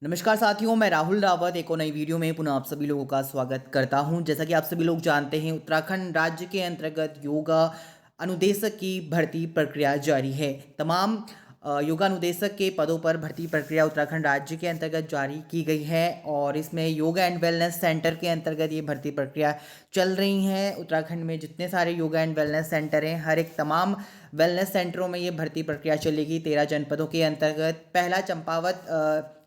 नमस्कार साथियों, मैं राहुल रावत एक और नई वीडियो में पुनः आप सभी लोगों का स्वागत करता हूं। जैसा कि आप सभी लोग जानते हैं, उत्तराखंड राज्य के अंतर्गत योगा अनुदेशक की भर्ती प्रक्रिया जारी है। तमाम योगा अनुदेशक के पदों पर भर्ती प्रक्रिया उत्तराखंड राज्य के अंतर्गत जारी की गई है और इसमें योगा एंड वेलनेस सेंटर के अंतर्गत ये भर्ती प्रक्रिया चल रही है। उत्तराखंड में जितने सारे योगा एंड वेलनेस सेंटर हैं, हर एक तमाम वेलनेस सेंटरों में ये भर्ती प्रक्रिया चलेगी। 13 जनपदों के अंतर्गत पहला चंपावत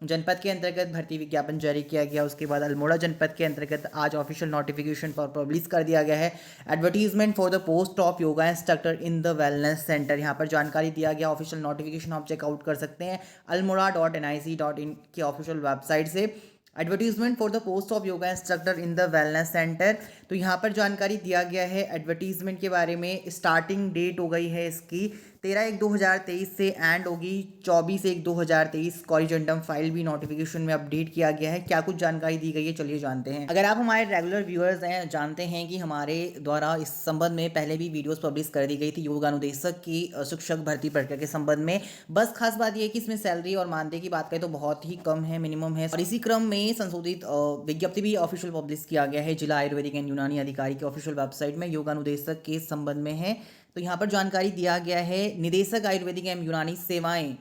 जनपद के अंतर्गत भर्ती विज्ञापन जारी किया गया। उसके बाद अल्मोड़ा जनपद के अंतर्गत आज ऑफिशियल नोटिफिकेशन पर पब्लिश कर दिया गया है। Advertisement for the post of yoga instructor in the wellness centre, यहाँ पर जानकारी दिया गया। ऑफिशियल नोटिफिकेशन आप चेकआउट कर सकते हैं almora.nic.in की ऑफिशियल वेबसाइट से। Advertisement for the post of yoga instructor in the wellness centre, तो यहाँ पर जानकारी दिया गया है एडवर्टीजमेंट के बारे में। स्टार्टिंग डेट हो गई है इसकी 13/1/2023 से एंड होगी 24/1/2023। कॉरिजेंडम फाइल भी नोटिफिकेशन में अपडेट किया गया है। क्या कुछ जानकारी दी गई है, चलिए जानते हैं। अगर आप हमारे रेगुलर व्यूअर्स हैं, जानते हैं कि हमारे द्वारा इस संबंध में पहले भी वीडियोस पब्लिश कर दी गई थी योगा अनुदेशक की शिक्षक भर्ती प्रक्रिया के संबंध में। बस खास बात यह है कि इसमें सैलरी और मानदेय की बात करें तो बहुत ही कम है, मिनिमम है। और इसी क्रम में संशोधित विज्ञप्ति भी ऑफिशियल पब्लिश किया गया है जिला आयुर्वेदिक एंड यूनानी अधिकारी की ऑफिशियल वेबसाइट में, योगा अनुदेशक के संबंध में है। तो यहाँ पर जानकारी दिया गया है, निदेशक आयुर्वेदिक एवं यूनानी सेवाएं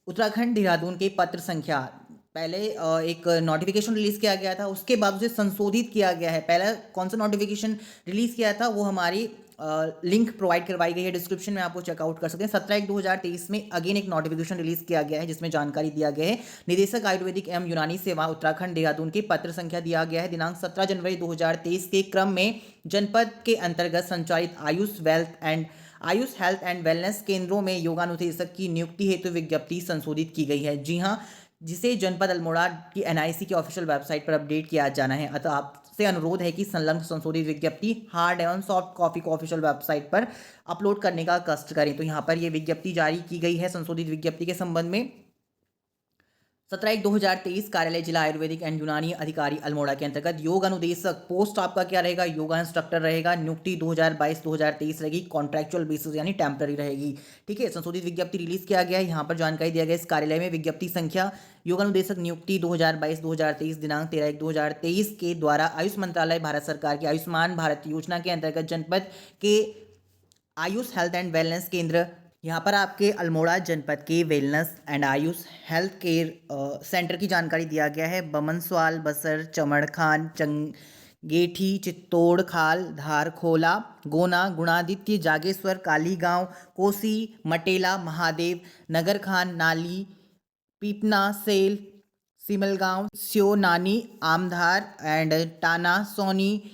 उत्तराखंड देहरादून के पत्र संख्या, पहले एक नोटिफिकेशन रिलीज किया गया था, उसके बाद उसे संशोधित किया गया है। पहला कौन सा नोटिफिकेशन रिलीज किया था वो हमारी लिंक प्रोवाइड करवाई गई है डिस्क्रिप्शन में, आपको चेकआउट कर सकते हैं। 17/1/2023 में अगेन एक नोटिफिकेशन रिलीज किया गया है जिसमें जानकारी दिया गया है निदेशक आयुर्वेदिक एवं यूनानी सेवा उत्तराखंड देहरादून की पत्र संख्या दिया गया है दिनांक 17 जनवरी 2023 के क्रम में जनपद के अंतर्गत संचालित आयुष हेल्थ एंड वेलनेस केंद्रों में योगानुदेशक की नियुक्ति हेतु विज्ञप्ति संशोधित की गई है। जी हाँ, जिसे जनपद अल्मोड़ा की एनआईसी की ऑफिशियल वेबसाइट पर अपडेट किया जाना है। अतः आपसे अनुरोध है कि संलग्न संशोधित विज्ञप्ति हार्ड एवं सॉफ्ट कॉपी को ऑफिशियल वेबसाइट पर अपलोड करने का कष्ट करें। तो यहाँ पर यह विज्ञप्ति जारी की गई है संशोधित विज्ञप्ति के संबंध में। 17/1/2023 कार्यालय जिला आयुर्वेदिक एंड यूनानी अधिकारी अल्मोड़ा के अंतर्गत योग अनुदेशक पोस्ट आपका क्या रहेगा, योगा इंस्ट्रक्टर रहेगा। नियुक्ति 2022-2023 रहेगी, कॉन्ट्रैक्चुअल बेसिस यानी टेम्पररी रहेगी। ठीक है, संशोधित विज्ञप्ति रिलीज किया गया है। यहाँ पर जानकारी दिया गया इस कार्यालय में विज्ञप्ति संख्या योग अनुदेशक नियुक्ति 2022-2023 दिनांक 13/1/2023 के द्वारा आयुष मंत्रालय भारत सरकार की आयुष्मान भारत योजना के अंतर्गत जनपद के आयुष हेल्थ एंड वेलनेस केंद्र, यहाँ पर आपके अल्मोड़ा जनपद के wellness and Ayush health care centre की जानकारी दिया गया है। बमनसवाल, बसर, चमड़खान, चंगेठी, चित्तौड़ खाल, धारखोला, गोना, गुणादित्य, जागेश्वर, कालीगांव, कोसी, मटेला, महादेव, नगरखान, नाली, पीपना, सेल, सिमलगांव, स्यो, नानी, आमधार एंड टाना, सोनी,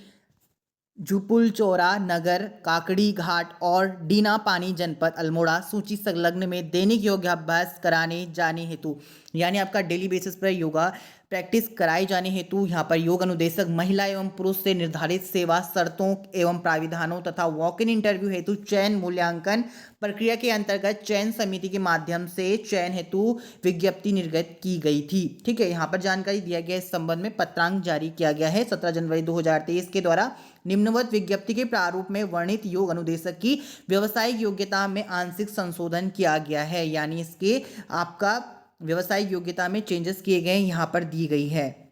झुपुल चौरा, नगर, काकड़ी घाट और डीना पानी जनपद अल्मोड़ा सूची संलग्न में दैनिक योगाभ्यास कराने जाने हेतु, यानी आपका डेली बेसिस पर योगा प्रैक्टिस कराए जाने हेतु यहाँ पर योग अनुदेशक महिला एवं पुरुष से निर्धारित सेवा शर्तों एवं प्राविधानों तथा वॉक इन इंटरव्यू हेतु चयन मूल्यांकन प्रक्रिया के अंतर्गत चयन समिति के माध्यम से चयन हेतु विज्ञप्ति निर्गत की गई थी। ठीक है, यहाँ पर जानकारी दिया गया इस संबंध में पत्रांक जारी किया गया है 17 जनवरी 2023 के द्वारा। निम्नवत विज्ञप्ति के प्रारूप में वर्णित योग अनुदेशक की व्यवसायिक योग्यता में आंशिक संशोधन किया गया है, यानी इसके आपका व्यवसायिक योग्यता में चेंजेस किए गए यहाँ पर दी गई है।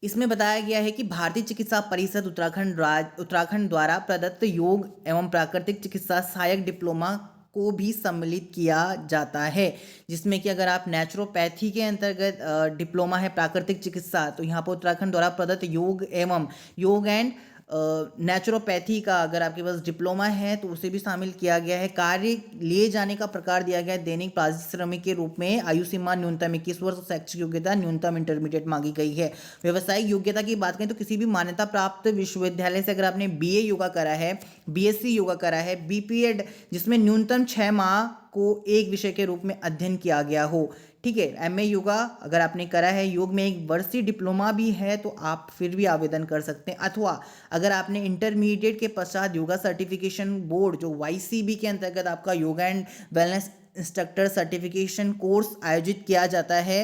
इसमें बताया गया है कि भारतीय चिकित्सा परिषद उत्तराखंड द्वारा प्रदत्त योग एवं प्राकृतिक चिकित्सा सहायक डिप्लोमा को भी सम्मिलित किया जाता है, जिसमें कि अगर आप नेचुरोपैथी के अंतर्गत डिप्लोमा है प्राकृतिक चिकित्सा, तो यहाँ पर उत्तराखंड द्वारा प्रदत्त योग एंड नेचुरोपैथी का अगर आपके पास डिप्लोमा है तो उसे भी शामिल किया गया है। कार्य लिए जाने का प्रकार दिया गया है दैनिक पारिश्रमिक के रूप में। आयु सीमा न्यूनतम 21 वर्ष, शैक्षिक योग्यता न्यूनतम इंटरमीडिएट मांगी गई है। व्यवसायिक योग्यता की बात करें तो किसी भी मान्यता प्राप्त विश्वविद्यालय से अगर आपने बीए योगा करा है, बीएससी योगा करा है, बीपीएड जिसमें न्यूनतम 6 माह को एक विषय के रूप में अध्ययन किया गया हो, ठीक है, एमए योगा अगर आपने करा है, योग में 1 वर्षीय डिप्लोमा भी है तो आप फिर भी आवेदन कर सकते हैं। अथवा अगर आपने इंटरमीडिएट के पश्चात योगा सर्टिफिकेशन बोर्ड जो वाईसीबी के अंतर्गत आपका yoga and wellness instructor certification course आयोजित किया जाता है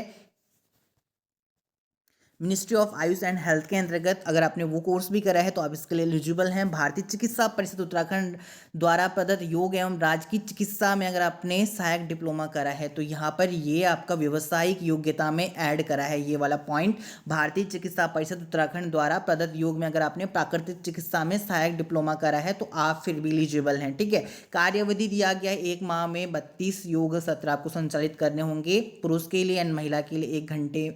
ministry of Ayush and health के अंतर्गत अगर आपने वो कोर्स भी करा है तो आप इसके लिए एलिजिबल हैं। भारतीय चिकित्सा परिषद उत्तराखंड द्वारा प्रदत्त योग एवं राजकीय चिकित्सा में अगर आपने सहायक डिप्लोमा करा है तो यहाँ पर ये आपका व्यावसायिक योग्यता में ऐड करा है ये वाला पॉइंट। भारतीय चिकित्सा परिषद उत्तराखंड द्वारा प्रदत्त योग में अगर आपने प्राकृतिक चिकित्सा में सहायक डिप्लोमा करा है तो आप फिर भी एलिजिबल हैं, ठीक है। कार्यावधि दिया गया है 1 माह में 32 योग सत्र आपको संचालित करने होंगे पुरुष के लिए एंड महिला के लिए 1 घंटे,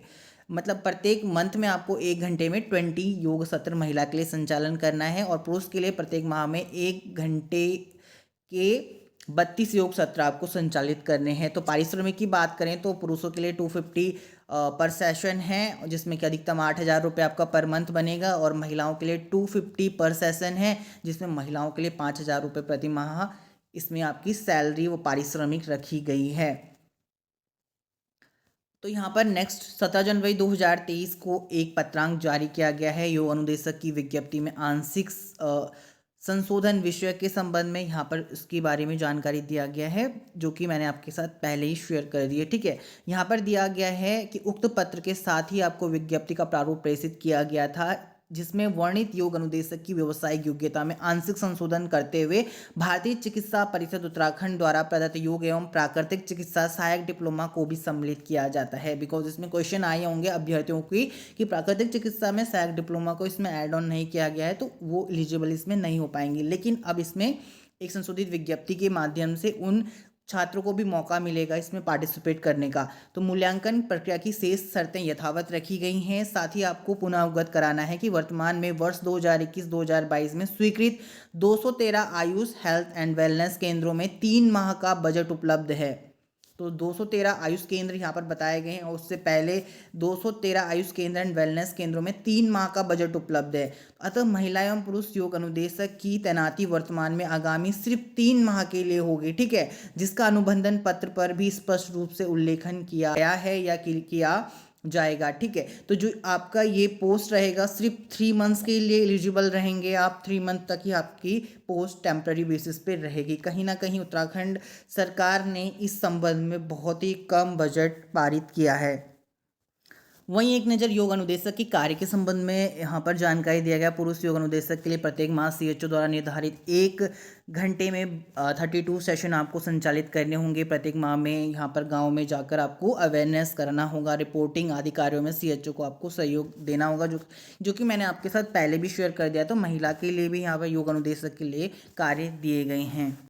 मतलब प्रत्येक मंथ में आपको 1 घंटे में 20 योग सत्र महिला के लिए संचालन करना है और पुरुष के लिए प्रत्येक माह में 1 घंटे के 32 योग सत्र आपको संचालित करने हैं। तो पारिश्रमिक की बात करें तो पुरुषों के लिए 250 पर सेशन है जिसमें कि अधिकतम 8,000 रुपये आपका पर मंथ बनेगा और महिलाओं के लिए 250 पर सेशन है जिसमें महिलाओं के लिए 5,000 रुपये प्रति माह इसमें आपकी सैलरी व पारिश्रमिक रखी गई है। तो यहाँ पर नेक्स्ट 17 जनवरी 2023 को एक पत्रांक जारी किया गया है योग अनुदेशक की विज्ञप्ति में आंशिक संशोधन विषय के संबंध में। यहाँ पर इसके बारे में जानकारी दिया गया है जो कि मैंने आपके साथ पहले ही शेयर कर दी है, ठीक है। यहाँ पर दिया गया है कि उक्त पत्र के साथ ही आपको विज्ञप्ति का प्रारूप प्रेषित किया गया था जिसमें वर्णित योग अनुदेशक की व्यावसायिक योग्यता में आंशिक संशोधन करते हुए भारतीय चिकित्सा परिषद उत्तराखंड द्वारा प्रदत्त योग एवं प्राकृतिक चिकित्सा सहायक डिप्लोमा को भी सम्मिलित किया जाता है। बिकॉज इसमें क्वेश्चन आए होंगे अभ्यर्थियों की कि प्राकृतिक चिकित्सा में सहायक डिप्लोमा को इसमें ऐड ऑन नहीं किया गया है तो वो एलिजिबल इसमें नहीं हो पाएंगे, लेकिन अब इसमें एक संशोधित विज्ञप्ति के माध्यम से उन छात्रों को भी मौका मिलेगा इसमें पार्टिसिपेट करने का। तो मूल्यांकन प्रक्रिया की शेष शर्तें यथावत रखी गई हैं। साथ ही आपको पुनः अवगत कराना है कि वर्तमान में वर्ष 2021-2022 में स्वीकृत 213 आयुष हेल्थ एंड वेलनेस केंद्रों में 3 माह का बजट उपलब्ध है। तो 213 आयुष केंद्र यहाँ पर बताए गए हैं और उससे पहले 213 आयुष केंद्र एंड वेलनेस केंद्रों में 3 माह का बजट उपलब्ध है। अतः महिला एवं पुरुष योग अनुदेशक की तैनाती वर्तमान में आगामी सिर्फ 3 माह के लिए होगी, ठीक है, जिसका अनुबंधन पत्र पर भी स्पष्ट रूप से उल्लेखन किया गया है या किया जाएगा, ठीक है। तो जो आपका ये पोस्ट रहेगा सिर्फ 3 मंथ्स के लिए एलिजिबल रहेंगे आप, 3 मंथ तक ही आपकी पोस्ट टेम्पररी बेसिस पे रहेगी। कहीं ना कहीं उत्तराखंड सरकार ने इस संबंध में बहुत ही कम बजट पारित किया है। वहीं एक नज़र योग अनुदेशक की कार्य के संबंध में यहाँ पर जानकारी दिया गया। पुरुष योग अनुदेशक के लिए प्रत्येक माह सीएचओ द्वारा निर्धारित 1 घंटे में 32 सेशन आपको संचालित करने होंगे प्रत्येक माह में। यहाँ पर गांव में जाकर आपको अवेयरनेस करना होगा, रिपोर्टिंग आदि कार्यों में सीएचओ को आपको सहयोग देना होगा जो कि मैंने आपके साथ पहले भी शेयर कर दिया। तो महिला के लिए भी यहाँ पर योग अनुदेशक के लिए कार्य दिए गए हैं।